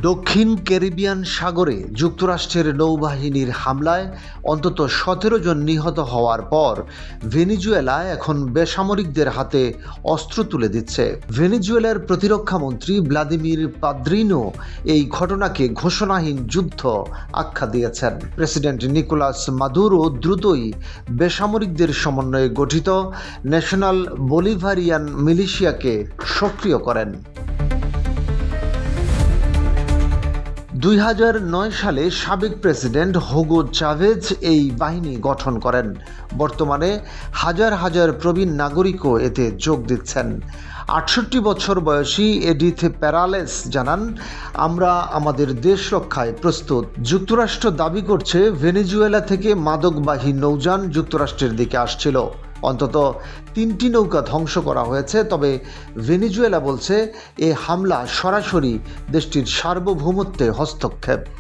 দক্ষিণ ক্যারিবিয়ান সাগরে যুক্তরাষ্ট্রের নৌবাহিনীর হামলায় অন্তত 17 জন নিহত হওয়ার পর ভেনেজুয়েলা এখন বেসামরিকদের হাতে অস্ত্র তুলে দিচ্ছে। ভেনেজুয়েলার প্রতিরক্ষা মন্ত্রী ভ্লাদিমির পাদ্রিনো এই ঘটনাকে ঘোষণাহীন যুদ্ধ আখ্যা দিয়েছেন। প্রেসিডেন্ট নিকোলাস মাদুরো দ্রুতই বেসামরিকদের সমন্বয়ে গঠিত ন্যাশনাল বলিভারিয়ান মিলিশিয়াকে সক্রিয় করেন। 2009 সালে সাবেক প্রেসিডেন্ট হুগো চাভেজ এই বাহিনী গঠন করেন। বর্তমানে হাজার হাজার প্রবীণ নাগরিকও এতে যোগ দিচ্ছেন। 68 বছর বয়সী এডিথ প্যারালেস জানান, আমরা আমাদের দেশ রক্ষায় প্রস্তুত। যুক্তরাষ্ট্র দাবি করছে ভেনেজুয়েলা থেকে মাদকবাহী নৌযান যুক্তরাষ্ট্রের দিকে আসছিল। অন্তত 3টি নৌকা ধ্বংস করা হয়েছে, তবে ভেনেজুয়েলা বলছে এ হামলা সরাসরি দেশটির সার্বভৌমত্বে হস্তক্ষেপ।